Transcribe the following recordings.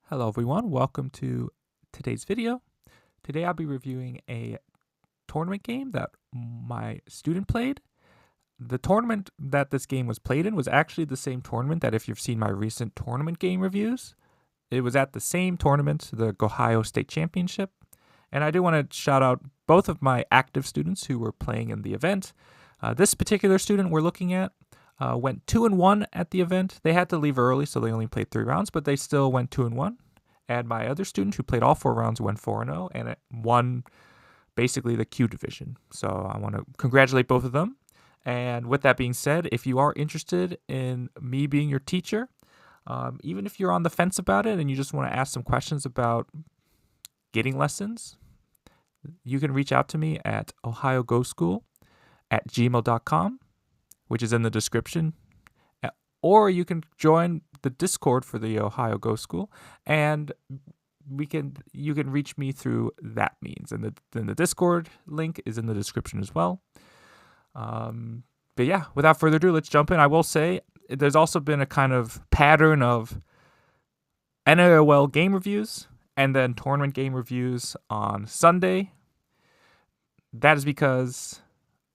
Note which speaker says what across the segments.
Speaker 1: Hello everyone, welcome to today's video. Today I'll be reviewing a tournament game that my student played. The tournament that this game was played in was actually the same tournament that if you've seen my recent tournament game reviews, it was at the same tournament, the Gohio State Championship. And I do want to shout out both of my active students who were playing in the event. This particular student we're looking at went 2-1 at the event. They had to leave early, so they only played 3 rounds, but they still went 2-1. And my other student who played all 4 rounds went 4-0 and it won basically the Q division. So I want to congratulate both of them. And with that being said, if you are interested in me being your teacher, even if you're on the fence about it and you just want to ask some questions about getting lessons, you can reach out to me at ohiogoschool@gmail.com, which is in the description. Or you can join the Discord for the Ohio Go School, and you can reach me through that means. And then the Discord link is in the description as well. But yeah, without further ado, let's jump in. I will say there's also been a kind of pattern of NAOL game reviews and then tournament game reviews on Sunday. That is because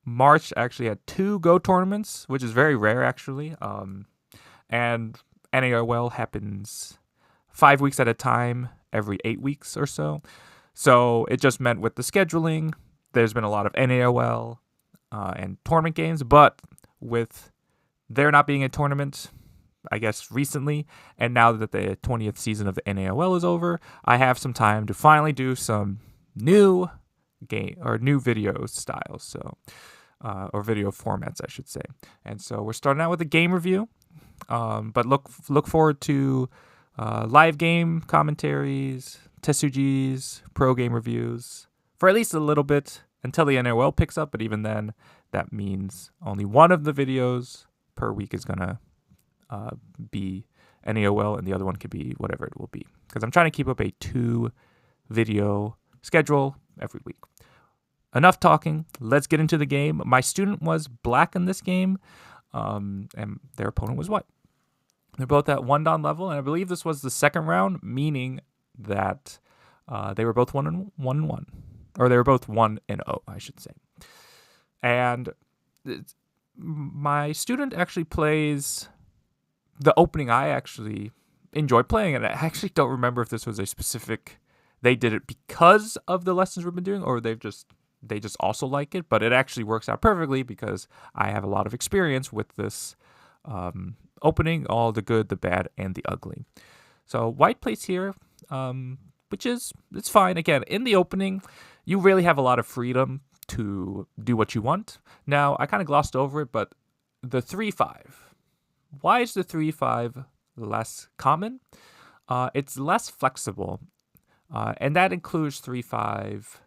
Speaker 1: March actually had 2 Go tournaments, which is very rare actually. And NAOL happens 5 weeks at a time, every 8 weeks or so. So it just meant with the scheduling, there's been a lot of NAOL and tournament games. But with there not being a tournament, I guess recently, and now that the 20th season of the NAOL is over, I have some time to finally do some new game or new video styles. So or video formats, I should say. And so we're starting out with a game review. But look forward to live game commentaries, Tessugis, pro game reviews for at least a little bit until the NAOL picks up. But even then, that means only one of the videos per week is gonna be NAOL, and the other one could be whatever it will be. Because I'm trying to keep up a 2 video schedule every week. Enough talking. Let's get into the game. My student was black in this game. And their opponent was white. They're both at 1-dan level, and I believe this was the second round, meaning that they were both 1-1, or they were both 1-0, I should say. And my student actually plays the opening. I actually enjoy playing it. I actually don't remember if this was a specific. They did it because of the lessons we've been doing, or they just also like it, but it actually works out perfectly because I have a lot of experience with this opening, all the good, the bad, and the ugly. So white plays here, which is, it's fine. Again, in the opening, you really have a lot of freedom to do what you want. Now, I kind of glossed over it, but the 3-5. Why is the 3-5 less common? It's less flexible, and that includes 3-5,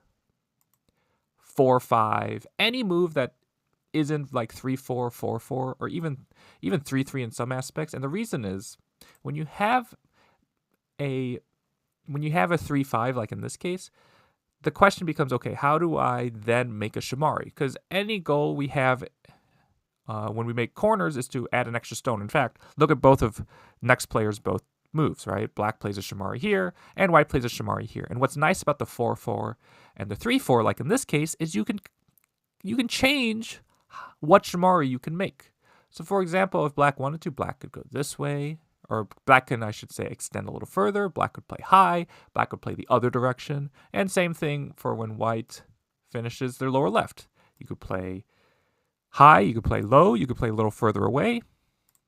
Speaker 1: 4-5, any move that isn't like 3-4, 4-4, or even 3-3 in some aspects. And the reason is when you have a 3-5, like in this case, the question becomes, okay, how do I then make a Shimari? Because any goal we have when we make corners is to add an extra stone. In fact, look at both of next players' both moves, right? Black plays a Shimari here, and white plays a Shimari here. And what's nice about the 4-4 and the 3-4, like in this case, is you can change what Shimari you can make. So for example, if black wanted to, black could go this way, or black can, I should say, extend a little further. Black could play high, black would play the other direction. And same thing for when white finishes their lower left. You could play high, you could play low, you could play a little further away.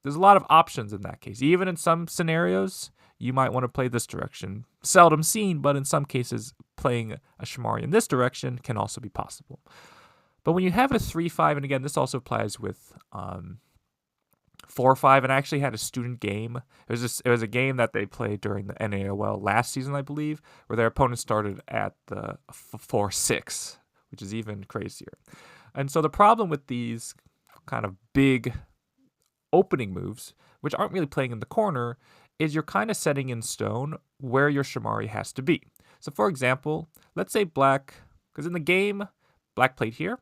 Speaker 1: There's a lot of options in that case. Even in some scenarios, you might want to play this direction. Seldom seen, but in some cases, playing a Shimari in this direction can also be possible. But when you have a 3-5, and again, this also applies with 4-5, and I actually had a student game. It was a game that they played during the NAOL last season, I believe, where their opponent started at the 4-6, which is even crazier. And so the problem with these kind of big opening moves, which aren't really playing in the corner, is you're kind of setting in stone where your Shimari has to be. So for example, let's say black, because in the game, black played here,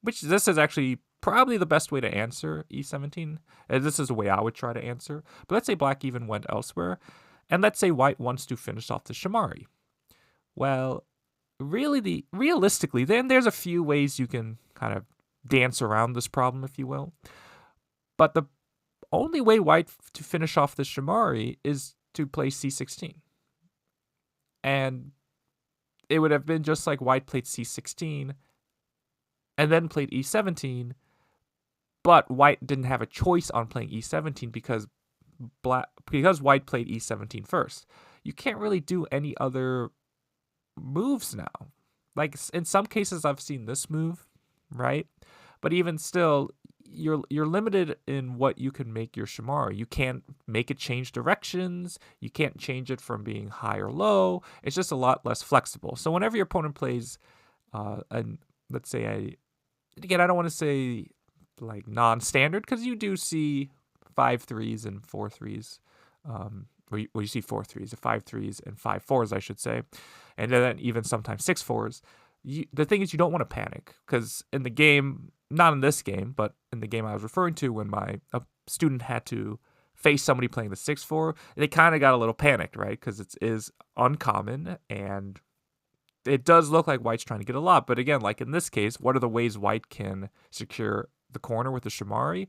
Speaker 1: which this is actually probably the best way to answer E17. This is the way I would try to answer. But let's say black even went elsewhere. And let's say white wants to finish off the Shamari. Well, realistically, then there's a few ways you can kind of dance around this problem, if you will. But the only way white to finish off the Shamari is to play c16. And it would have been just like white played c16 and then played e17, but white didn't have a choice on playing e17 because white played e17 first. You can't really do any other moves now. Like in some cases I've seen this move, right? But even still, you're limited in what you can make your Shamari. You can't make it change directions. You can't change it from being high or low. It's just a lot less flexible. So whenever your opponent plays, let's say again, I don't want to say like non-standard, because you do see 5-3s and 4-3s, where you see 4-3s, 5-3s, and 5-4s, I should say, and then even sometimes 6-4s. The thing is, you don't want to panic, because in the game, not in this game, but in the game I was referring to, when a student had to face somebody playing the 6-4, they kind of got a little panicked, right? Because it is uncommon, and it does look like white's trying to get a lot. But again, like in this case, what are the ways white can secure the corner with the Shamari?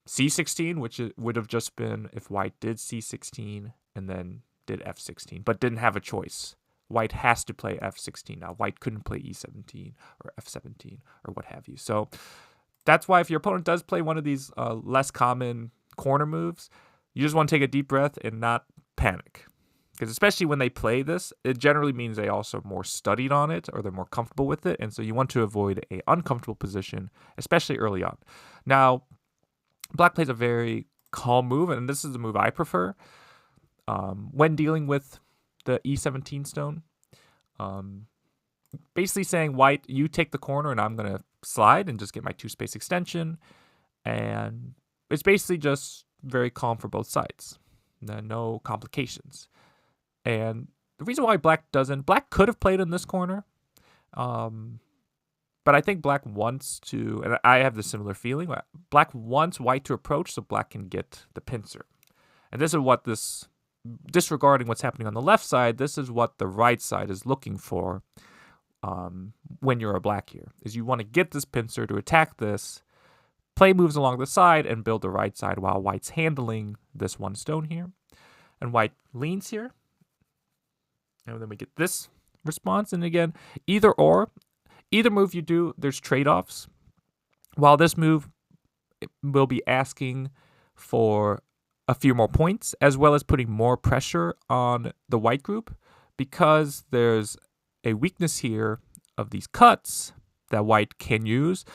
Speaker 1: c16, which would have just been if white did c16 and then did f16, but didn't have a choice. White has to play f16 now. White couldn't play e17 or f17 or what have you. So that's why if your opponent does play one of these less common corner moves, you just want to take a deep breath and not panic. Because especially when they play this, it generally means they also more studied on it, or they're more comfortable with it. And so you want to avoid an uncomfortable position, especially early on. Now, black plays a very calm move, and this is the move I prefer when dealing with the e17 stone. Basically saying, white, you take the corner and I'm going to slide and just get my 2-space extension. And it's basically just very calm for both sides. No complications. And the reason why black could have played in this corner, but I think black wants to, and I have the similar feeling, black wants white to approach so black can get the pincer. And this is what disregarding what's happening on the left side, this is what the right side is looking for when you're a black here, is you want to get this pincer to attack this, play moves along the side, and build the right side while white's handling this one stone here. And white leans here. And then we get this response. And again, either move you do, there's trade-offs. While this move will be asking for a few more points, as well as putting more pressure on the white group, because there's a weakness here of these cuts that white can use.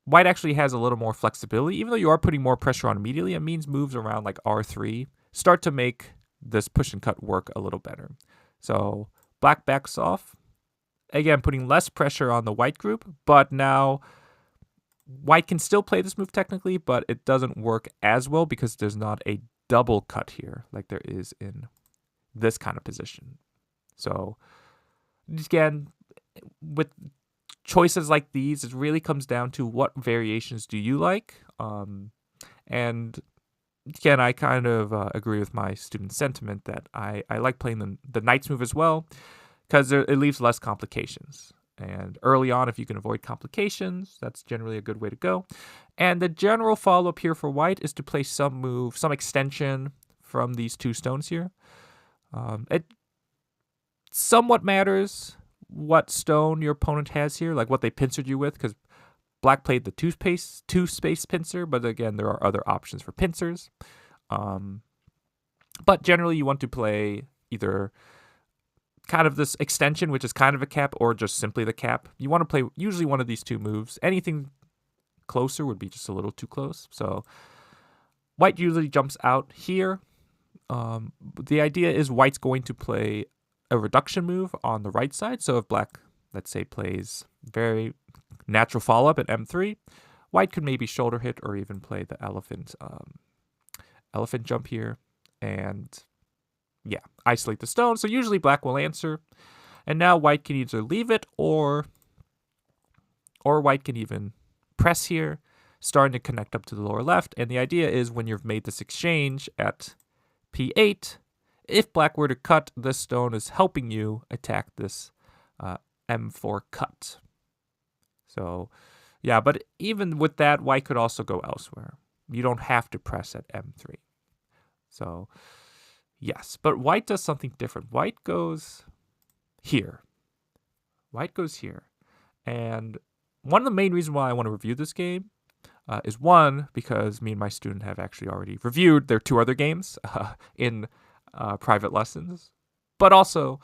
Speaker 1: White actually has a little more flexibility. Even though you are putting more pressure on immediately, it means moves around like R3 start to make this push and cut work a little better. So black backs off, again putting less pressure on the white group, but now white can still play this move technically, but it doesn't work as well because there's not a double cut here like there is in this kind of position. So again, with choices like these, it really comes down to what variations do you like. And again, I kind of agree with my student sentiment that I like playing the knight's move as well, because it leaves less complications. And early on, if you can avoid complications, that's generally a good way to go. And the general follow-up here for white is to play some move, some extension from these two stones here. It somewhat matters what stone your opponent has here, like what they pincered you with, because black played the two-space pincer, but again, there are other options for pincers. But generally, you want to play either kind of this extension, which is kind of a cap, or just simply the cap. You want to play usually one of these two moves. Anything closer would be just a little too close. So white usually jumps out here. The idea is white's going to play a reduction move on the right side. So if black, let's say, plays very natural follow-up at M3, white could maybe shoulder hit or even play the elephant jump here and isolate the stone. So usually black will answer, and now white can either leave it or white can even press here, starting to connect up to the lower left. And the idea is when you've made this exchange at P8, if black were to cut, this stone is helping you attack this M4 cut. So, yeah, but even with that, white could also go elsewhere. You don't have to press at M3. So, yes, but white does something different. White goes here. White goes here. And one of the main reasons why I want to review this game is one, because me and my student have actually already reviewed their 2 other games in private lessons, but also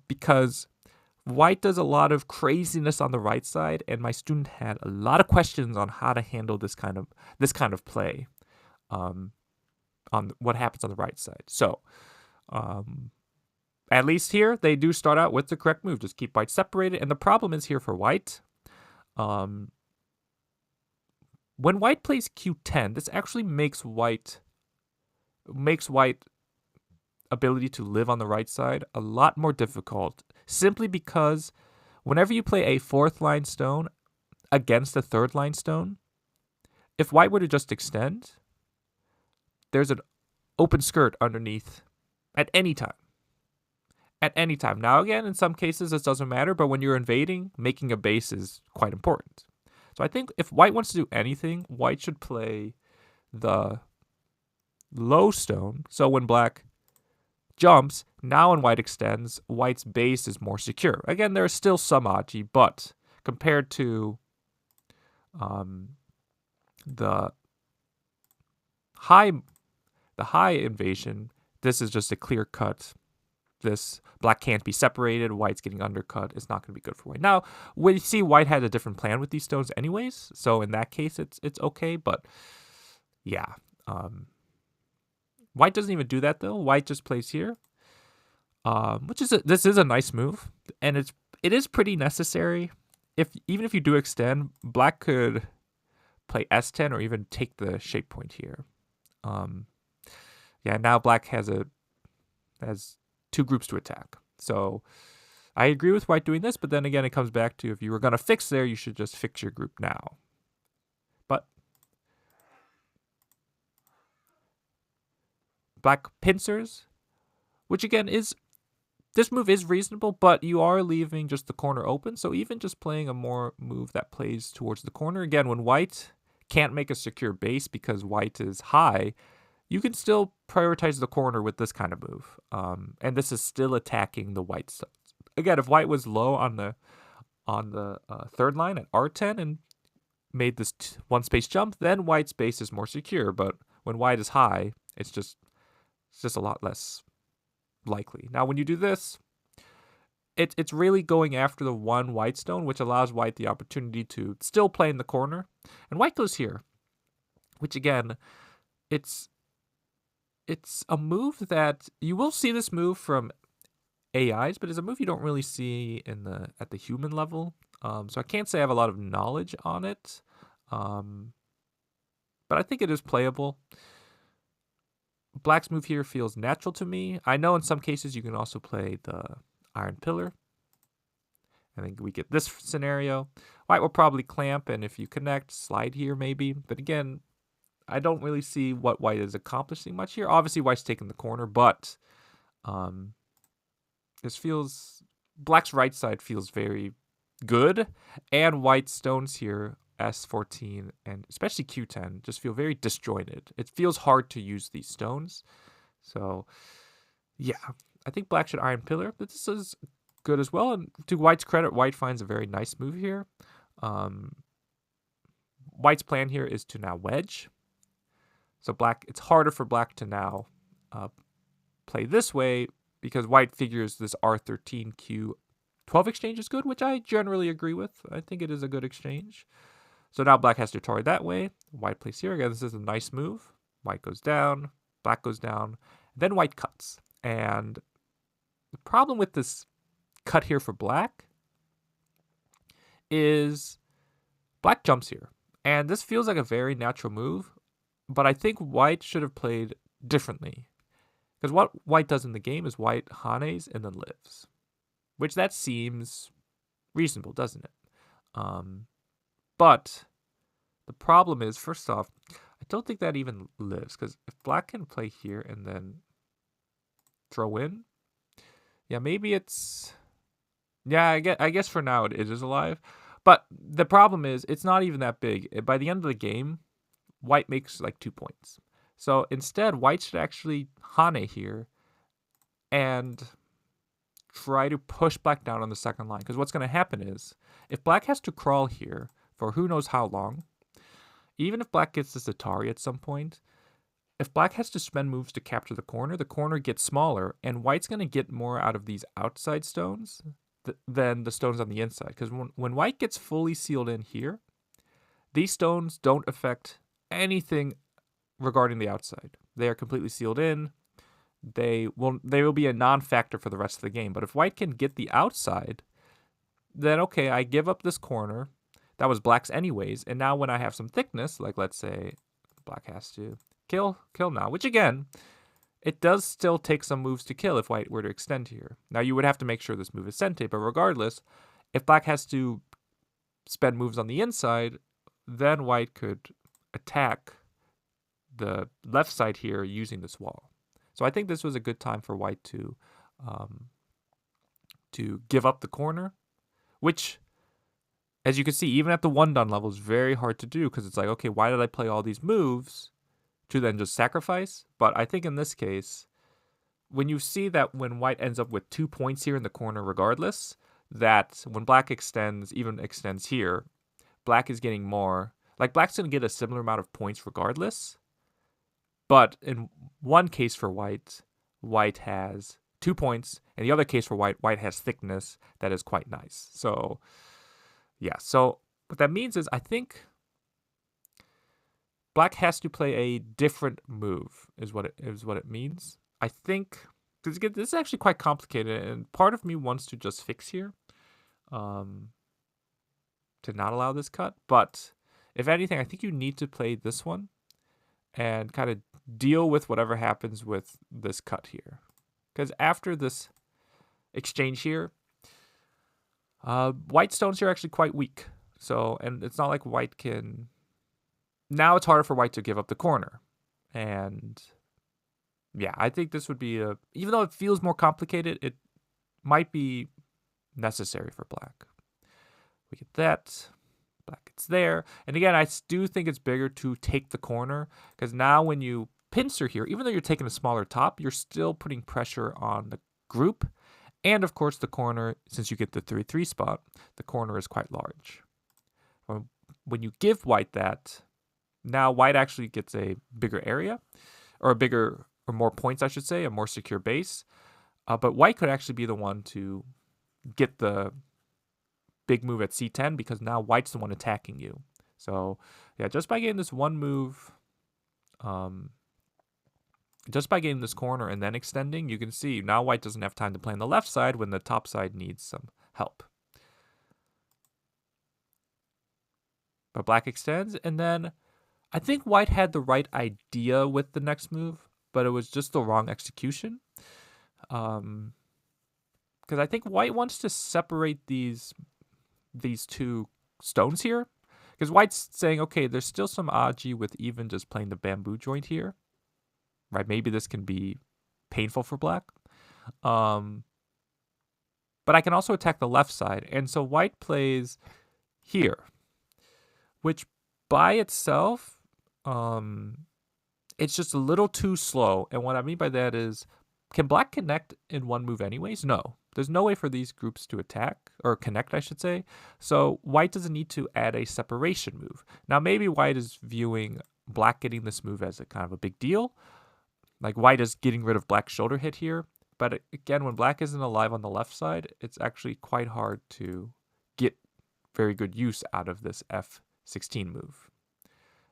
Speaker 1: because white does a lot of craziness on the right side, and my student had a lot of questions on how to handle this kind of play on what happens on the right side. So at least here, they do start out with the correct move. Just keep white separated. And the problem is here for white. When white plays Q10, this actually makes white ability to live on the right side a lot more difficult, simply because whenever you play a 4th line stone against a 3rd line stone, if white were to just extend, there's an open skirt underneath at any time. At any time. Now, again, in some cases, this doesn't matter, but when you're invading, making a base is quite important. So I think if white wants to do anything, white should play the low stone. So when black jumps, now when white extends, white's base is more secure. Again, there is still some aji, but compared to the high invasion, this is just a clear cut. This black can't be separated, white's getting undercut. It's not going to be good for white. Now, we see white had a different plan with these stones anyways, so in that case, it's okay, but yeah. White doesn't even do that, though. White just plays here, this is a nice move, and it is pretty necessary. Even if you do extend, black could play S10 or even take the shape point here. Yeah, now black has 2 groups to attack. So I agree with white doing this, but then again, it comes back to if you were going to fix there, you should just fix your group now. But black pincers, which again this move is reasonable, but you are leaving just the corner open. So even just playing a more move that plays towards the corner, again, when white can't make a secure base because white is high, you can still prioritize the corner with this kind of move. And this is still attacking the white stones. Again, if white was low on the 3rd line at R10 and made this 1 space jump, then white's base is more secure. But when white is high, it's just a lot less likely. Now, when you do this, it's really going after the 1 white stone, which allows white the opportunity to still play in the corner. And white goes here, which again, it's a move that you will see this move from AIs, but it's a move you don't really see at the human level. So I can't say I have a lot of knowledge on it, but I think it is playable. Black's move here feels natural to me. I know in some cases you can also play the Iron Pillar. I think we get this scenario. White will probably clamp, and if you connect, slide here maybe. But again, I don't really see what white is accomplishing much here. Obviously, white's taking the corner, but black's right side feels very good, and white's stones here, S14 and especially Q10, just feel very disjointed. It feels hard to use these stones. So, yeah, I think black should Iron Pillar, but this is good as well. And to white's credit, white finds a very nice move here. White's plan here is to now wedge. So it's harder for black to now play this way because white figures this R13 Q12 exchange is good, which I generally agree with. I think it is a good exchange. So now black has to target that way. White plays here. Again, this is a nice move. White goes down, black goes down, then white cuts. And the problem with this cut here for black is black jumps here. And this feels like a very natural move, but I think white should have played differently. Because what white does in the game is white hanes and then lives, which that seems reasonable, doesn't it? But the problem is, first off, I don't think that even lives, because if black can play here and then throw in. Yeah, maybe it's... Yeah, I guess for now it is alive. But the problem is, it's not even that big. By the end of the game, white makes like 2 points. So instead, white should actually Hane here and try to push black down on the second line. Because what's going to happen is, if black has to crawl here for who knows how long, even if black gets this Atari at some point, if black has to spend moves to capture the corner gets smaller, and white's going to get more out of these outside stones than the stones on the inside. Because when white gets fully sealed in here, these stones don't affect anything regarding the outside. They are completely sealed in. They will be a non-factor for the rest of the game. But if white can get the outside, then okay, I give up this corner. That was black's anyways. And now when I have some thickness, like let's say black has to kill now, which again, it does still take some moves to kill if white were to extend here. Now you would have to make sure this move is sente, but regardless, if black has to spend moves on the inside, then white could attack the left side here using this wall. So I think this was a good time for white to give up the corner, which, as you can see, even at the 1-done level is very hard to do because it's like, okay, why did I play all these moves to then just sacrifice? But I think in this case, when you see that when white ends up with 2 points here in the corner regardless, that when black even extends here, black is getting more. Like, black's going to get a similar amount of points regardless. But in one case for white, white has 2 points. And the other case for white has thickness that is quite nice. So, yeah. So what that means is I think black has to play a different move is what it means. I think, because this is actually quite complicated. And part of me wants to just fix here to not allow this cut. But if anything, I think you need to play this one and kind of deal with whatever happens with this cut here. Because after this exchange here, white stones here are actually quite weak. So, and it's not like white can... Now it's harder for white to give up the corner. And yeah, I think this would be even though it feels more complicated, it might be necessary for black. We get that. Black gets there. And again, I do think it's bigger to take the corner, because now when you pincer here, even though you're taking a smaller top, you're still putting pressure on the group. And of course, the corner, since you get the 3-3 spot, the corner is quite large. When you give white that, now white actually gets a bigger area, or more points, I should say, a more secure base. But white could actually be the one to get the big move at C10, because now white's the one attacking you. So yeah, just by getting this one move, just by getting this corner and then extending, you can see now white doesn't have time to play on the left side when the top side needs some help. But black extends, and then I think white had the right idea with the next move, but it was just the wrong execution. Because I think white wants to separate these two stones here. Because white's saying, okay, there's still some aji with even just playing the bamboo joint here. Right? Maybe this can be painful for black. But I can also attack the left side. And so white plays here, which by itself, it's just a little too slow. And what I mean by that is, can black connect in one move anyways? No. There's no way for these groups to attack, or connect, I should say. So white doesn't need to add a separation move. Now, maybe white is viewing black getting this move as a kind of a big deal. Like, white is getting rid of black's shoulder hit here. But again, when black isn't alive on the left side, it's actually quite hard to get very good use out of this F16 move.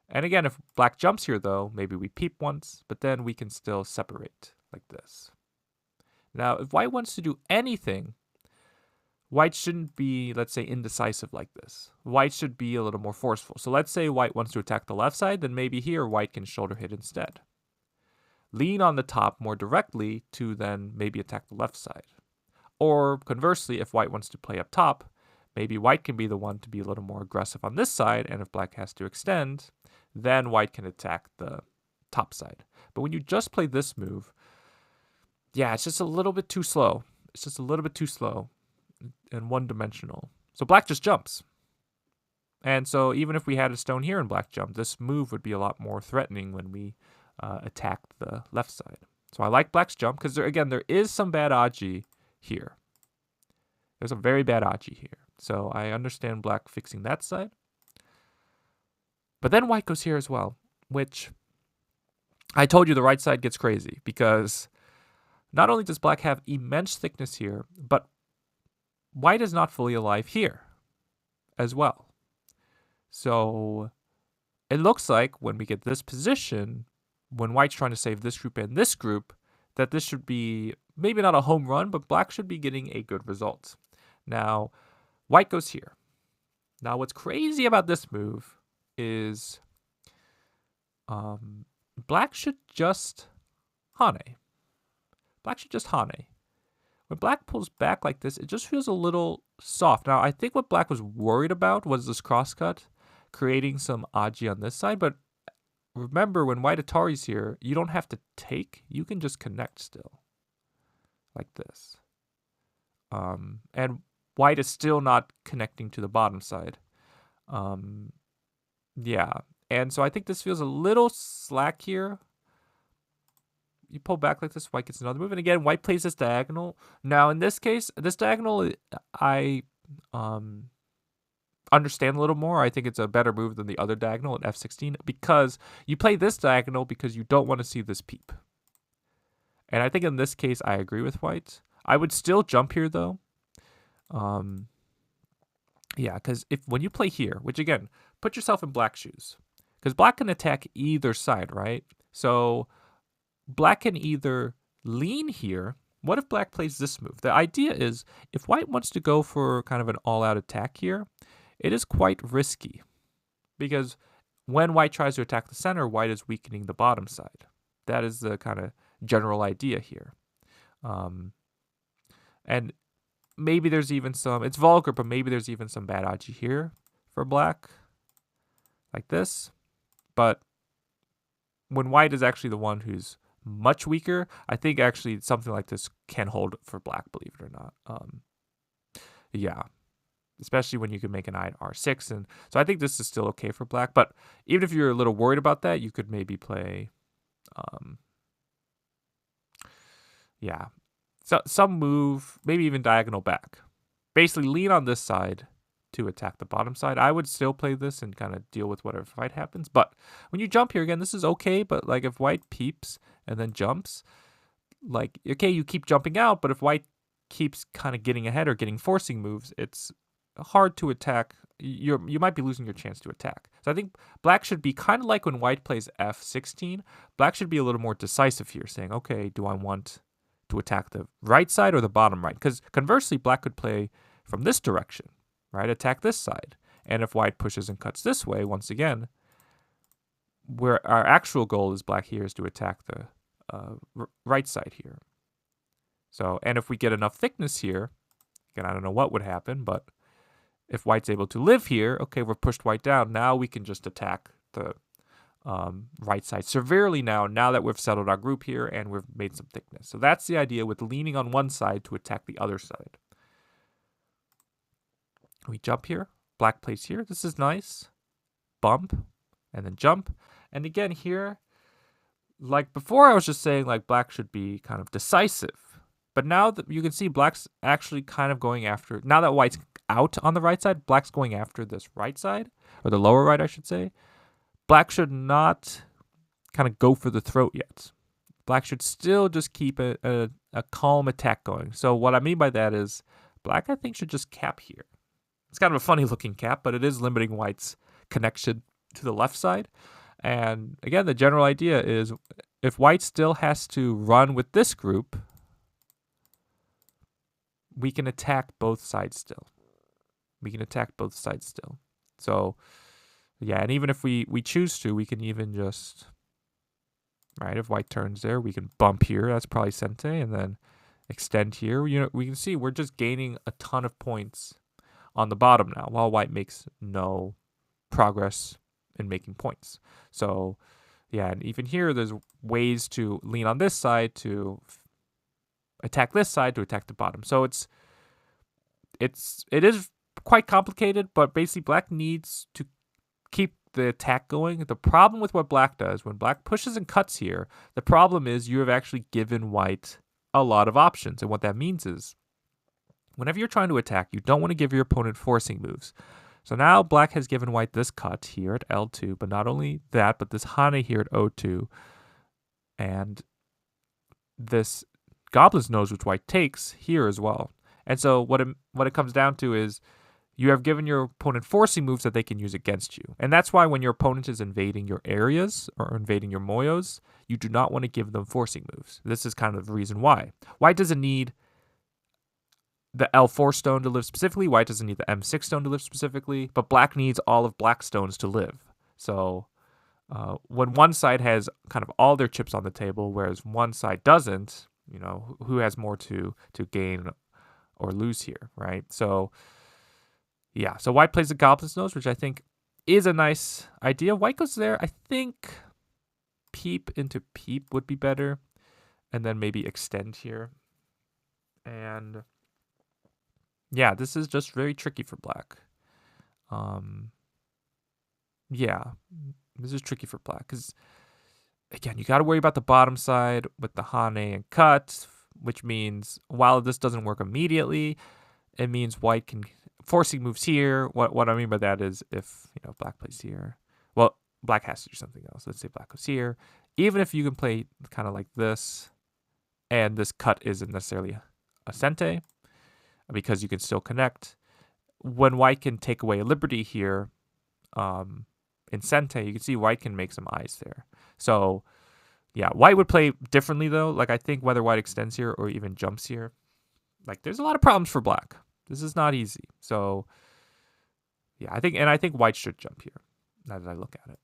Speaker 1: And again, if black jumps here, though, maybe we peep once, but then we can still separate like this. Now, if white wants to do anything, white shouldn't be, let's say, indecisive like this. White should be a little more forceful. So let's say white wants to attack the left side, then maybe here white can shoulder hit instead. Lean on the top more directly to then maybe attack the left side. Or conversely, if white wants to play up top, maybe white can be the one to be a little more aggressive on this side, and if black has to extend, then white can attack the top side. But when you just play this move, yeah, it's just a little bit too slow. It's just a little bit too slow and one-dimensional. So black just jumps. And so even if we had a stone here and black jump, this move would be a lot more threatening when we attack the left side. So I like black's jump because, again, there is some bad Aji here. There's a very bad Aji here. So I understand black fixing that side. But then white goes here as well, which I told you the right side gets crazy because not only does black have immense thickness here, but white is not fully alive here as well. So it looks like when we get this position, when white's trying to save this group and this group, that this should be maybe not a home run, but black should be getting a good result. Now, white goes here. Now, what's crazy about this move is black should just Hane. Black should just Hane. When black pulls back like this, it just feels a little soft. Now, I think what black was worried about was this crosscut, creating some Aji on this side. But remember, when white Atari's here, you don't have to take. You can just connect still, like this. And white is still not connecting to the bottom side. Yeah. And so I think this feels a little slack here. You pull back like this, white gets another move. And again, white plays this diagonal. Now, in this case, this diagonal, I understand a little more. I think it's a better move than the other diagonal at f16 because you play this diagonal because you don't want to see this peep. And I think in this case, I agree with white. I would still jump here, though. Yeah, because when you play here, which again, put yourself in black shoes. Because black can attack either side, right? So black can either lean here. What if black plays this move? The idea is if white wants to go for kind of an all-out attack here, it is quite risky. Because when white tries to attack the center, white is weakening the bottom side. That is the kind of general idea here. And maybe there's even some, it's vulgar, but maybe there's even some bad Aji here for black, like this. But when white is actually the one who's much weaker, I think actually something like this can hold for black, believe it or not. Yeah, especially when you can make an knight r6. And so I think this is still okay for black. But even if you're a little worried about that, you could maybe play, yeah, so some move, maybe even diagonal back. Basically lean on this side to attack the bottom side. I would still play this and kind of deal with whatever fight happens. But when you jump here, again, this is okay. But like if white peeps and then jumps, like, okay, you keep jumping out. But if white keeps kind of getting ahead or getting forcing moves, it's hard to attack. You might be losing your chance to attack. So I think black should be kind of like when white plays f16. Black should be a little more decisive here, saying, okay, do I want to attack the right side or the bottom right? Because conversely, black could play from this direction, right? Attack this side. And if white pushes and cuts this way, once again, where our actual goal is black here is to attack the right side here. So, and if we get enough thickness here, again, I don't know what would happen, but if white's able to live here, okay, we've pushed white down. Now we can just attack the right side severely now that we've settled our group here and we've made some thickness. So that's the idea with leaning on one side to attack the other side. We jump here. Black plays here. This is nice. Bump. And then jump. And again here, like before I was just saying like black should be kind of decisive. But now that you can see black's actually kind of going after, now that white's out on the right side, black's going after this right side, or the lower right I should say. Black should not kind of go for the throat yet. Black should still just keep a calm attack going. So what I mean by that is black, I think, should just cap here. It's kind of a funny looking cap, but it is limiting white's connection to the left side. And again, the general idea is if white still has to run with this group, we can attack both sides still. So yeah, and even if we choose to, we can even just, right, if white turns there, we can bump here. That's probably Sente, and then extend here. You know, we can see we're just gaining a ton of points on the bottom now, while white makes no progress in making points. So yeah, and even here, there's ways to lean on this side to attack this side to attack the bottom. So it is quite complicated, but basically black needs to keep the attack going. The problem with what black does, when black pushes and cuts here, the problem is you have actually given white a lot of options. And what that means is whenever you're trying to attack, you don't want to give your opponent forcing moves. So now black has given white this cut here at L2, but not only that, but this Hane here at O2, and this Goblin's Nose, which white takes here as well. And so what it comes down to is you have given your opponent forcing moves that they can use against you. And that's why when your opponent is invading your areas or invading your moyos, you do not want to give them forcing moves. This is kind of the reason why. White doesn't need the L4 stone to live specifically. White doesn't need the M6 stone to live specifically. But black needs all of black stones to live. So when one side has kind of all their chips on the table, whereas one side doesn't, who has more to gain or lose here, right? So yeah, so white plays the Goblin's Nose, which I think is a nice idea. White goes there. I think peep into peep would be better, and then maybe extend here. And yeah, this is just very tricky for black. Yeah, this is tricky for black because, again, you got to worry about the bottom side with the Hane and cut, which means while this doesn't work immediately, it means white can forcing moves here. What I mean by that is if black plays here, well, black has to do something else. Let's say black goes here. Even if you can play kind of like this, and this cut isn't necessarily a sente, because you can still connect. When white can take away a liberty here, in sente, you can see white can make some eyes there. So yeah, white would play differently though. Like I think whether white extends here or even jumps here, like there's a lot of problems for black. This is not easy. So yeah, I think white should jump here, now that I look at it.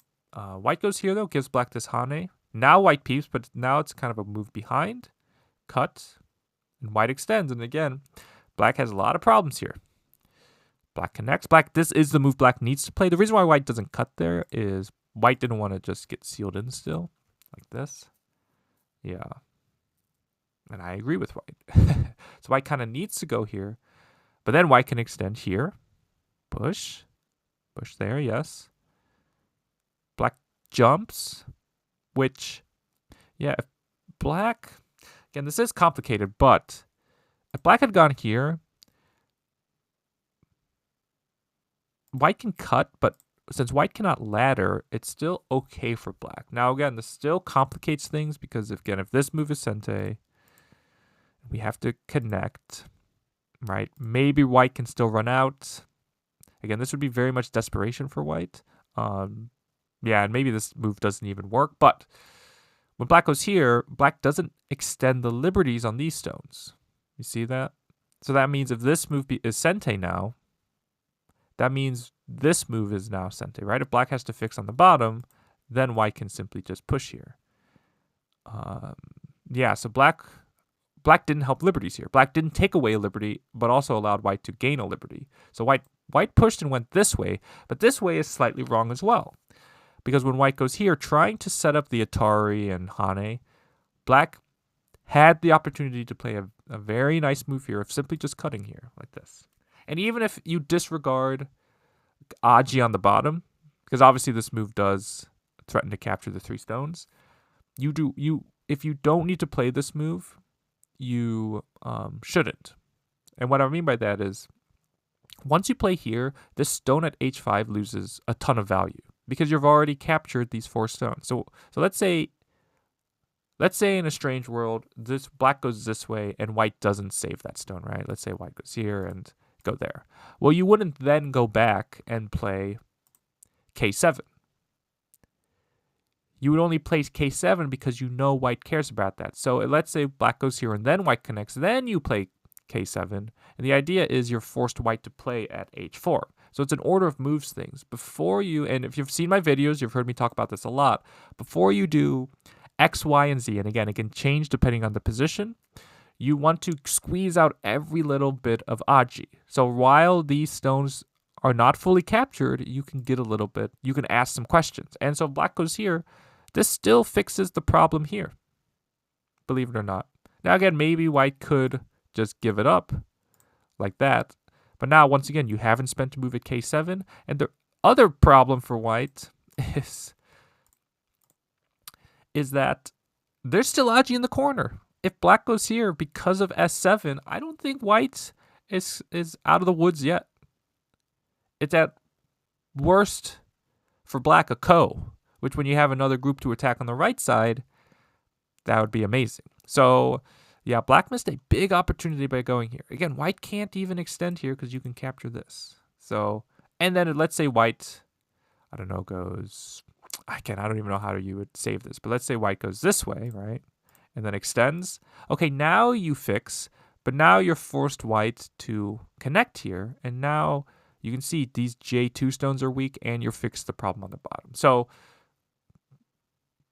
Speaker 1: White goes here though, gives black this Hane. Now white peeps, but now it's kind of a move behind, cut, and white extends. And again, black has a lot of problems here. Black connects. This is the move black needs to play. The reason why white doesn't cut there is white didn't want to just get sealed in still, like this. Yeah. And I agree with white. So white kind of needs to go here. But then white can extend here. Push. Push there, yes. Black jumps, which, yeah, if black, again, this is complicated, but if black had gone here, white can cut, but since white cannot ladder, it's still okay for black. Now, again, this still complicates things because, again, if this move is sente, we have to connect, right? Maybe white can still run out. Again, this would be very much desperation for white. Yeah, and maybe this move doesn't even work. But when black goes here, black doesn't extend the liberties on these stones. You see that? So that means if this move is sente now, that means this move is now sente, right? If black has to fix on the bottom, then white can simply just push here. Yeah, so black didn't help liberties here. Black didn't take away a liberty, but also allowed white to gain a liberty. So white pushed and went this way, but this way is slightly wrong as well. Because when white goes here, trying to set up the Atari and Hane, black had the opportunity to play a very nice move here of simply just cutting here, like this. And even if you disregard Aji on the bottom, because obviously this move does threaten to capture the 3 stones, if you don't need to play this move, you shouldn't. And what I mean by that is, once you play here, this stone at h5 loses a ton of value because you've already captured these 4 stones. So let's say in a strange world, this black goes this way and white doesn't save that stone, right? Let's say white goes here and go there. Well, you wouldn't then go back and play k7. You would only play k7 because you know white cares about that. So let's say black goes here and then white connects, then you play k7. And the idea is you're forced white to play at h4. So it's an order of moves things. Before you, and if you've seen my videos, you've heard me talk about this a lot. Before you do X, Y, and Z, and again, it can change depending on the position, you want to squeeze out every little bit of Aji. So while these stones are not fully captured, you can get a little bit, you can ask some questions. And so if black goes here, this still fixes the problem here, believe it or not. Now again, maybe white could just give it up like that. But now, once again, you haven't spent a move at k7. And the other problem for white is that there's still Aji in the corner. If black goes here because of s7, I don't think white is out of the woods yet. It's at worst for black a ko, which when you have another group to attack on the right side, that would be amazing. So yeah, black missed a big opportunity by going here. Again, white can't even extend here because you can capture this. So, and then let's say white, I don't know, goes, I don't even know how you would save this, but let's say white goes this way, right? And then extends. Okay, now you fix, but now you're forced white to connect here. And now you can see these J2 stones are weak and you're fixed the problem on the bottom. So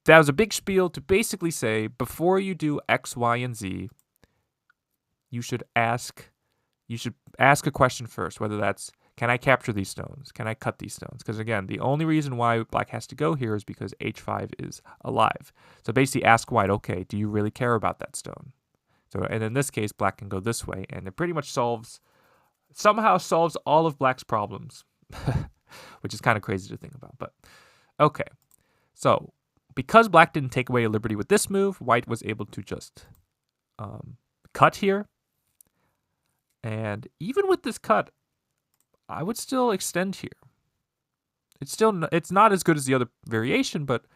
Speaker 1: that was a big spiel to basically say, before you do X, Y, and Z, you should ask a question first, whether that's, can I capture these stones? Can I cut these stones? Because again, the only reason why black has to go here is because H5 is alive. So basically ask white, okay, do you really care about that stone? So, and in this case, black can go this way, and it pretty much somehow solves all of black's problems, which is kind of crazy to think about. But okay, so because black didn't take away a liberty with this move, white was able to just cut here. And even with this cut, I would still extend here. It's not as good as the other variation, but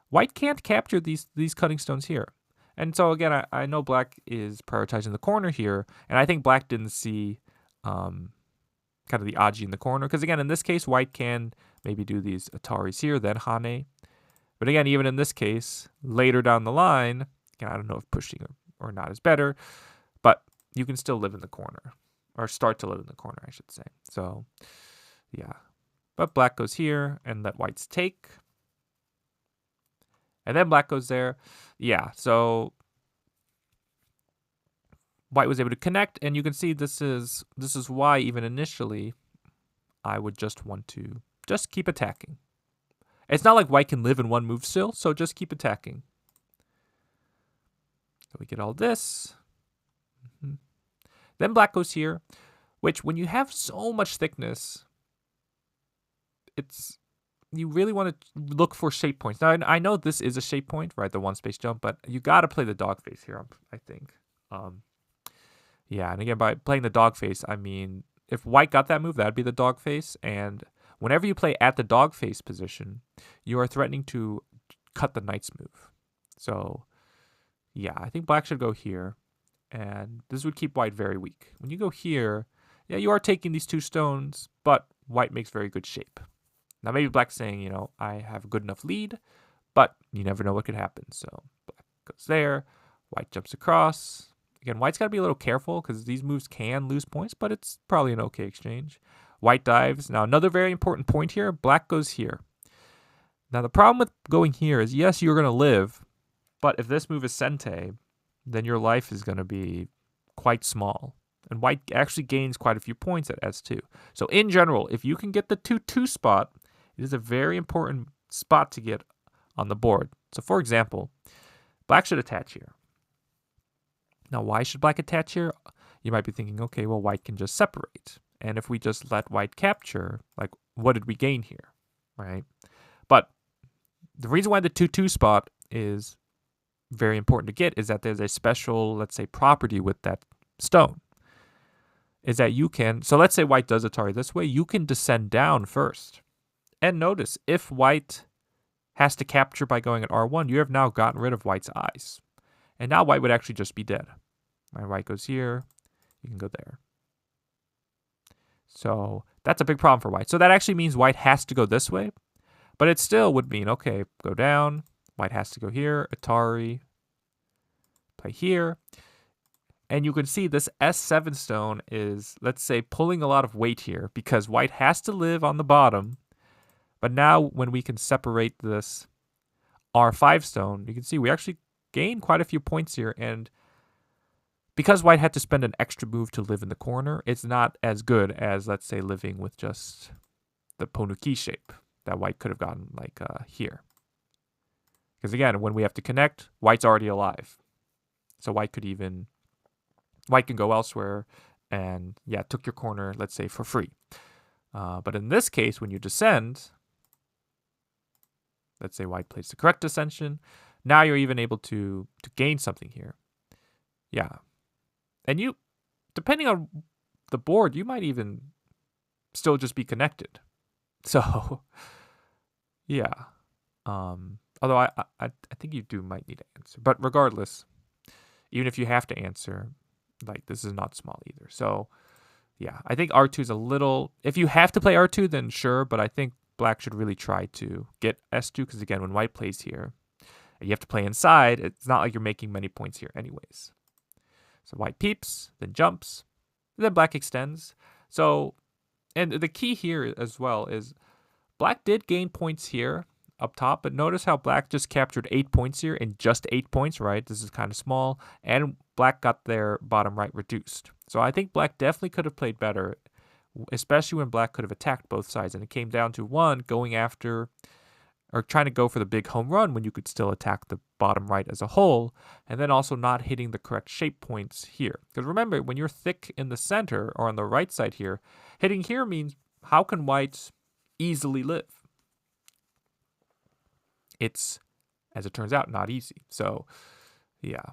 Speaker 1: white can't capture these cutting stones here. And so again, I know black is prioritizing the corner here, and I think black didn't see kind of the Aji in the corner. Because again, in this case, white can maybe do these Ataris here, then Hane. But again, even in this case, later down the line, again, I don't know if pushing or not is better, but you can still live in the corner. Or start to live in the corner, I should say. So, yeah. But black goes here, and let whites take. And then black goes there. Yeah, so white was able to connect, and you can see this is why even initially I would just want to just keep attacking. It's not like white can live in one move still, so just keep attacking. So we get all this. Then black goes here, which when you have so much thickness, you really want to look for shape points. Now, I know this is a shape point, right, the one space jump, but you got to play the dog face here, I think. Yeah, and again, by playing the dog face, I mean, if white got that move, that would be the dog face, and whenever you play at the dog face position, you are threatening to cut the knight's move. So, yeah, I think black should go here. And this would keep white very weak. When you go here, yeah, you are taking these two stones, but white makes very good shape. Now maybe black's saying, I have a good enough lead, but you never know what could happen. So black goes there, white jumps across. Again, white's got to be a little careful because these moves can lose points, but it's probably an okay exchange. White dives. Now another very important point here, black goes here. Now the problem with going here is, yes, you're going to live, but if this move is Sente, then your life is going to be quite small. And white actually gains quite a few points at S2. So in general, if you can get the 2-2 spot, it is a very important spot to get on the board. So for example, black should attach here. Now why should black attach here? You might be thinking, okay, well, white can just separate. And if we just let white capture, like, what did we gain here, right? But the reason why the 2-2 spot is very important to get is that there's a special, let's say, property with that stone. Is that you can, so let's say white does Atari this way, you can descend down first. And notice, if white has to capture by going at R1, you have now gotten rid of white's eyes. And now white would actually just be dead. Right, white goes here, you can go there. So that's a big problem for white. So that actually means white has to go this way, but it still would mean, okay, go down, white has to go here, Atari, play here. And you can see this S7 stone is, let's say, pulling a lot of weight here because white has to live on the bottom. But now when we can separate this R5 stone, you can see we actually gain quite a few points here. And because white had to spend an extra move to live in the corner, it's not as good as, let's say, living with just the Ponuki shape that white could have gotten like here. Because again, when we have to connect, white's already alive. So white can go elsewhere and, yeah, took your corner, let's say, for free. But in this case, when you descend, let's say white plays the correct descension, now you're even able to gain something here. Yeah. And you, depending on the board, you might even still just be connected. So, yeah. Although I think you might need to answer. But regardless, even if you have to answer, like, this is not small either. So, yeah, I think R2 is a little... If you have to play R2, then sure, but I think black should really try to get S2, because, again, when white plays here, and you have to play inside, it's not like you're making many points here anyways. So white peeps, then jumps, then black extends. So, and the key here as well is black did gain points here up top, but notice how black just captured 8 points here and just 8 points, right? This is kind of small, and black got their bottom right reduced. So I think black definitely could have played better, especially when black could have attacked both sides, and it came down to one going after or trying to go for the big home run when you could still attack the bottom right as a whole, and then also not hitting the correct shape points here. Because remember, when you're thick in the center or on the right side here, hitting here means how can white easily live? It's, as it turns out, not easy. So, yeah.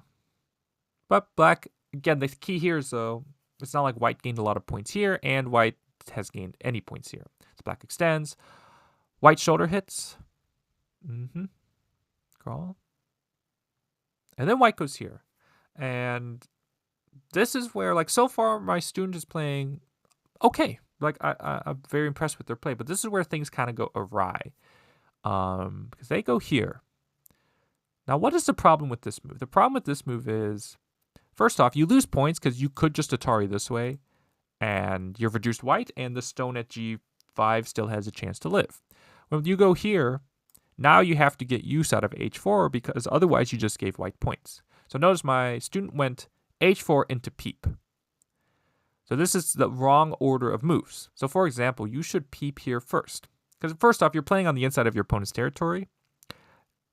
Speaker 1: But black, again, the key here is, though, it's not like white gained a lot of points here, and white has gained any points here. So black extends. White shoulder hits. Crawl. And then white goes here. And this is where, like, so far my student is playing okay. Like, I'm very impressed with their play. But this is where things kind of go awry. Because they go here. Now, what is the problem with this move? The problem with this move is, first off, you lose points because you could just Atari this way. And you've reduced white, and the stone at G5 still has a chance to live. When you go here, now you have to get use out of H4 because otherwise you just gave white points. So notice my student went H4 into peep. So this is the wrong order of moves. So for example, you should peep here first. Because first off, you're playing on the inside of your opponent's territory.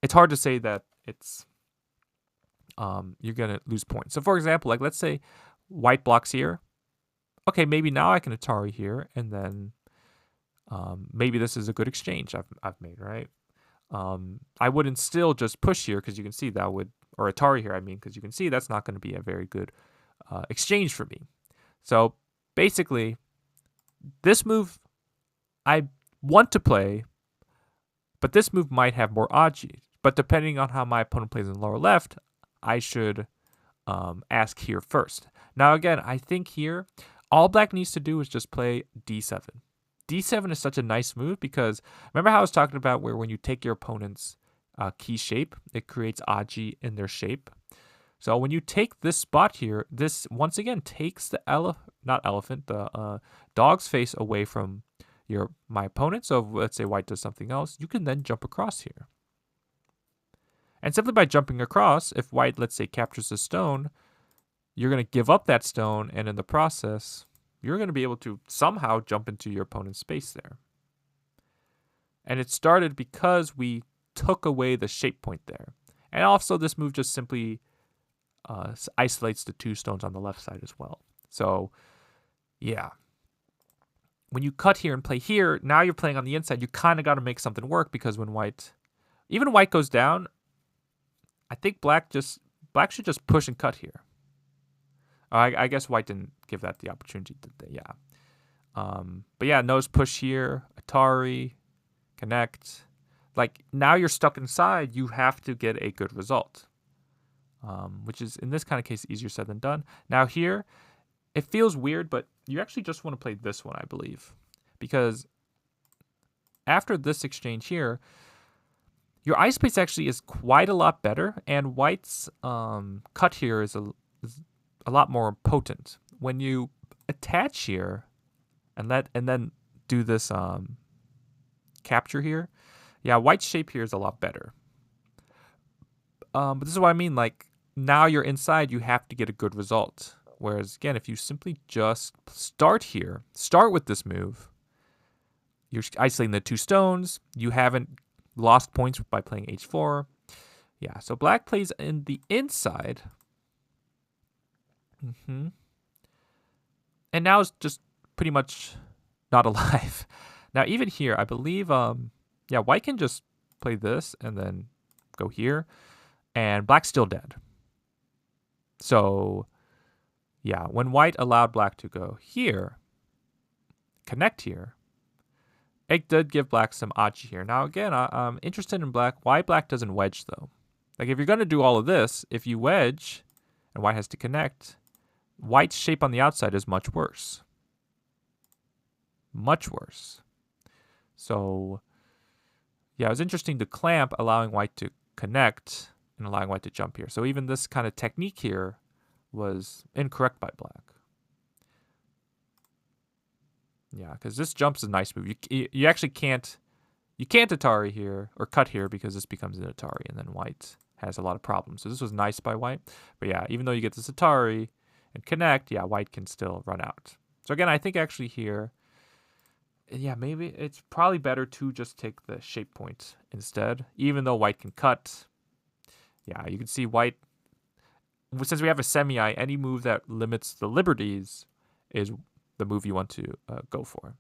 Speaker 1: It's hard to say that it's you're going to lose points. So for example, like let's say white blocks here. Okay, maybe now I can Atari here, and then maybe this is a good exchange I've made, right? I wouldn't still just push here because you can see that would, or Atari here, I mean, because you can see that's not going to be a very good exchange for me. So basically, this move I want to play, but this move might have more Aji. But depending on how my opponent plays in the lower left, I should ask here first. Now again, I think here, all black needs to do is just play D7. D7 is such a nice move because remember how I was talking about where when you take your opponent's key shape, it creates Aji in their shape. So when you take this spot here, this once again takes the dog's face away from my opponent. So if, let's say white does something else, you can then jump across here. And simply by jumping across, if white, let's say, captures a stone, you're going to give up that stone, and in the process, you're going to be able to somehow jump into your opponent's space there. And it started because we took away the shape point there. And also, this move just simply isolates the two stones on the left side as well. So, yeah. When you cut here and play here, now you're playing on the inside. You kind of got to make something work because when even white goes down, I think black should just push and cut here. I guess white didn't give that the opportunity, did they? Yeah. But yeah, nose push here, Atari, connect. Like, now you're stuck inside. You have to get a good result, which is, in this kind of case, easier said than done. Now here, it feels weird, but you actually just want to play this one, I believe. Because after this exchange here, your ice space actually is quite a lot better, and white's cut here is a lot more potent. When you attach here and then do this capture here, yeah, white's shape here is a lot better. But this is what I mean. Like, now you're inside, you have to get a good result. Whereas again, if you simply just start with this move, you're isolating the two stones. You haven't lost points by playing H4. Yeah, so black plays in the inside. Mm-hmm. And now it's just pretty much not alive. Now, even here, I believe, yeah, white can just play this and then go here, and black's still dead. So, yeah, when white allowed black to go here, connect here, it did give black some achi here. Now, again, I'm interested in black. Why black doesn't wedge, though? Like, if you're going to do all of this, if you wedge and white has to connect, white's shape on the outside is much worse. Much worse. So, yeah, it was interesting to clamp, allowing white to connect and allowing white to jump here. So even this kind of technique here was incorrect by black. Yeah, because this jump's a nice move. You actually can't Atari here or cut here because this becomes an Atari, and then white has a lot of problems. So this was nice by white. But yeah, even though you get this Atari and connect, yeah, white can still run out. So again, I think actually here, yeah, maybe it's probably better to just take the shape point instead, even though white can cut. Yeah, you can see white, since we have a semi-eye, any move that limits the liberties is the move you want to go for.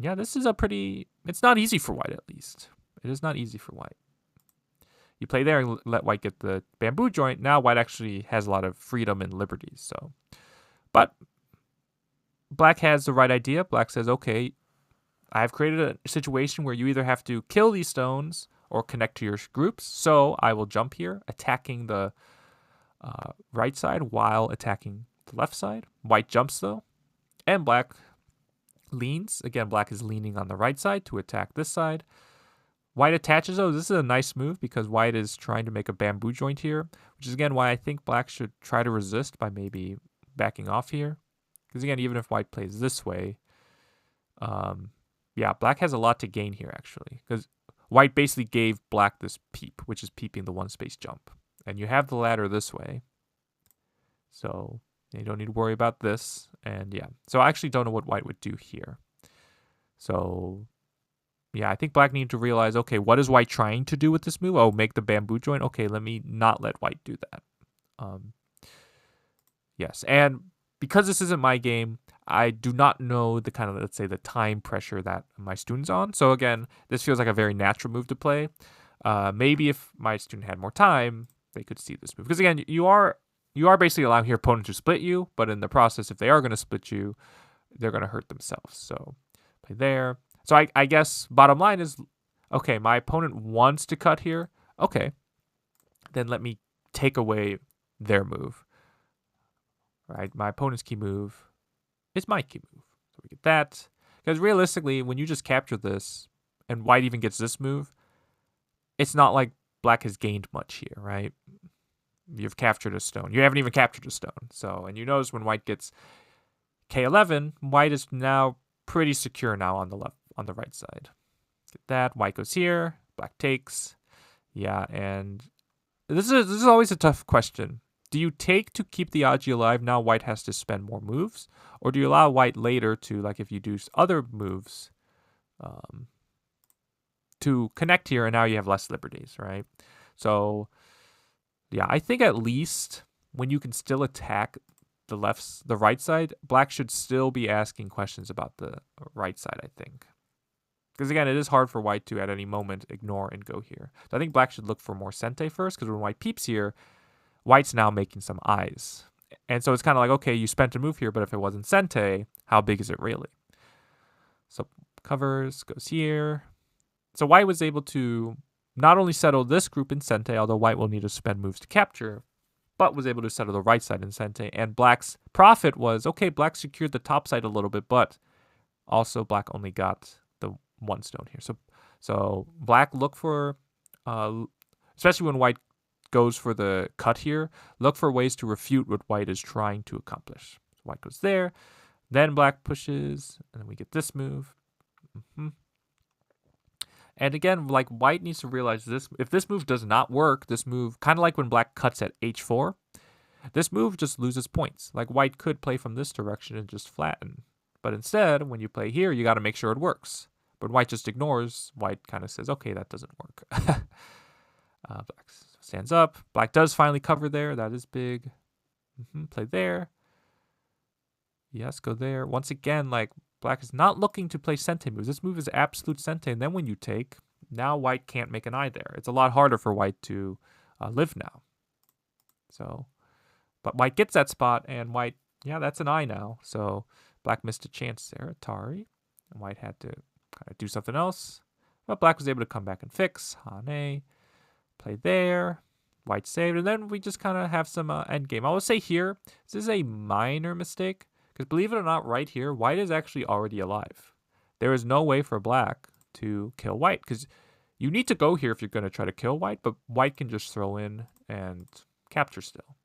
Speaker 1: Yeah, this is it's not easy for white, at least. It is not easy for white. You play there and let white get the bamboo joint. Now white actually has a lot of freedom and liberties. So, but black has the right idea. Black says, okay, I've created a situation where you either have to kill these stones or connect to your groups. So I will jump here, attacking the right side while attacking the left side. White jumps, though, and black leans. Again, black is leaning on the right side to attack this side. White attaches, though. This is a nice move because white is trying to make a bamboo joint here, which is, again, why I think black should try to resist by maybe backing off here. Because, again, even if white plays this way, yeah, black has a lot to gain here, actually. Because white basically gave black this peep, which is peeping the one-space jump. And you have the ladder this way. So you don't need to worry about this. And, yeah. So I actually don't know what white would do here. So, yeah, I think black needs to realize, okay, what is white trying to do with this move? Oh, make the bamboo joint? Okay, let me not let white do that. Yes, and because this isn't my game, I do not know the kind of, let's say, the time pressure that my student's on. So again, this feels like a very natural move to play. Maybe if my student had more time, they could see this move. Because again, you are basically allowing your opponent to split you, but in the process, if they are going to split you, they're going to hurt themselves. So play there. So I guess bottom line is, okay, my opponent wants to cut here. Okay, then let me take away their move. Right, my opponent's key move is my key move. So we get that. Because realistically, when you just capture this, and white even gets this move, it's not like black has gained much here, right? You've captured a stone. You haven't even captured a stone. So, and you notice when white gets K11, white is now pretty secure now on the left, on the right side. Get that. White goes here. Black takes. Yeah, and this is always a tough question. Do you take to keep the Aji alive? Now white has to spend more moves. Or do you allow white later to, like if you do other moves, to connect here, and now you have less liberties, right? So, yeah, I think at least when you can still attack the right side, black should still be asking questions about the right side, I think. Because again, it is hard for white to at any moment ignore and go here. So I think black should look for more sente first, because when white peeps here, white's now making some eyes. And so it's kind of like, okay, you spent a move here, but if it wasn't sente, how big is it really? So covers, goes here. So white was able to not only settle this group in sente, although white will need to spend moves to capture, but was able to settle the right side in sente. And black's profit was, okay, black secured the top side a little bit, but also black only got the one stone here. So black look for, especially when white goes for the cut here, look for ways to refute what white is trying to accomplish. So white goes there, then black pushes, and then we get this move. And again, like white needs to realize this, if this move does not work, this move, kind of like when black cuts at h4, this move just loses points. Like white could play from this direction and just flatten. But instead, when you play here, you got to make sure it works. But white just ignores. White kind of says, okay, that doesn't work. Black stands up. Black does finally cover there. That is big. Play there. Yes, go there. Once again, like, black is not looking to play sente moves. This move is absolute sente, and then when you take, now white can't make an eye there. It's a lot harder for white to live now. So, but white gets that spot, and white, yeah, that's an eye now. So black missed a chance there, Atari. And white had to kind of do something else. But black was able to come back and fix. Hane, play there. White saved, and then we just kind of have some end game. I will say here, this is a minor mistake, because believe it or not, right here, white is actually already alive. There is no way for black to kill white, because you need to go here if you're going to try to kill white, but white can just throw in and capture still.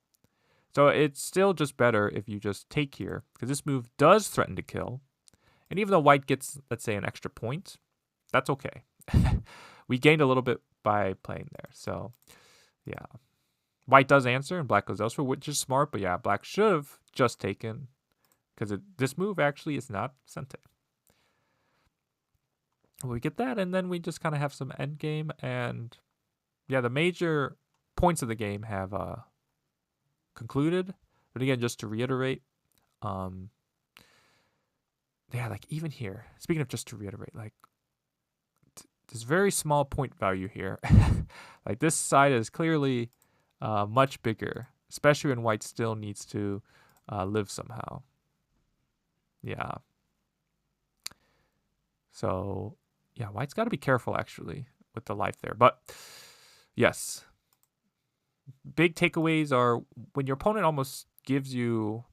Speaker 1: So it's still just better if you just take here, because this move does threaten to kill. And even though white gets, let's say, an extra point, that's okay. We gained a little bit by playing there. So, yeah. White does answer, and black goes elsewhere, which is smart. But yeah, black should have just taken, because this move actually is not sente. We get that, and then we just kind of have some end game. And yeah, the major points of the game have concluded. But again, just to reiterate, yeah, like even here, speaking of just to reiterate, like this very small point value here, like this side is clearly much bigger, especially when white still needs to live somehow. Yeah. So yeah, white's got to be careful actually with the life there. But yes, big takeaways are when your opponent almost gives you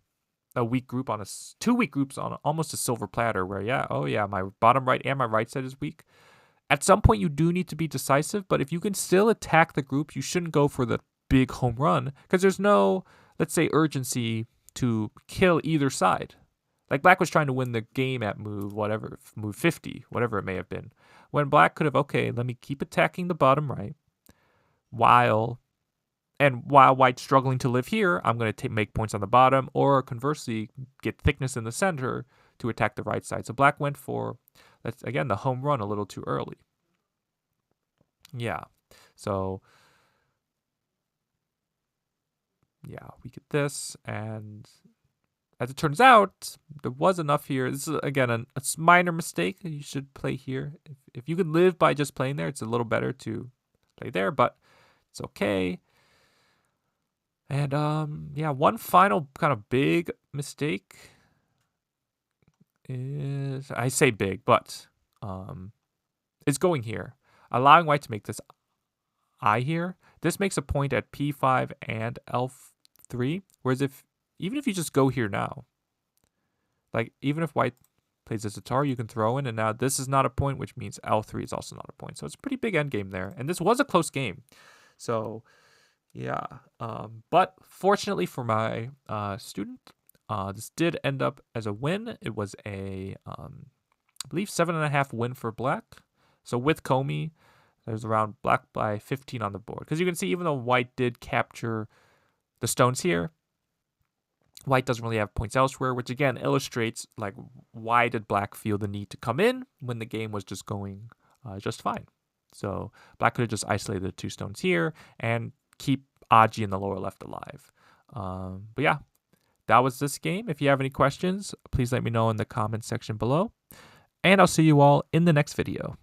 Speaker 1: a weak group on two weak groups on almost a silver platter where, yeah, oh yeah, my bottom right and my right side is weak. At some point, you do need to be decisive, but if you can still attack the group, you shouldn't go for the big home run because there's no, let's say, urgency to kill either side. Like black was trying to win the game at move 50, whatever it may have been. When black could have, okay, let me keep attacking the bottom right while white's struggling to live here, I'm going to make points on the bottom, or conversely, get thickness in the center to attack the right side. So black went for, again, the home run a little too early. Yeah. So, yeah, we get this, and as it turns out, there was enough here. This is, again, a minor mistake. You should play here. If you can live by just playing there, it's a little better to play there, but it's okay. And, yeah, one final kind of big mistake is, I say big, but it's going here. Allowing white to make this I here. This makes a point at P5 and L3, whereas even if you just go here now, like even if white plays this Atari, you can throw in, and now this is not a point, which means L3 is also not a point. So it's a pretty big endgame there, and this was a close game. So yeah, but fortunately for my student, this did end up as a win. It was a, I believe, 7.5 win for black. So with Comey, there's around black by 15 on the board. Because you can see, even though white did capture the stones here, white doesn't really have points elsewhere, which again illustrates like why did black feel the need to come in when the game was just going just fine. So black could have just isolated the 2 stones here and keep Aji in the lower left alive. But yeah, that was this game. If you have any questions, please let me know in the comments section below. And I'll see you all in the next video.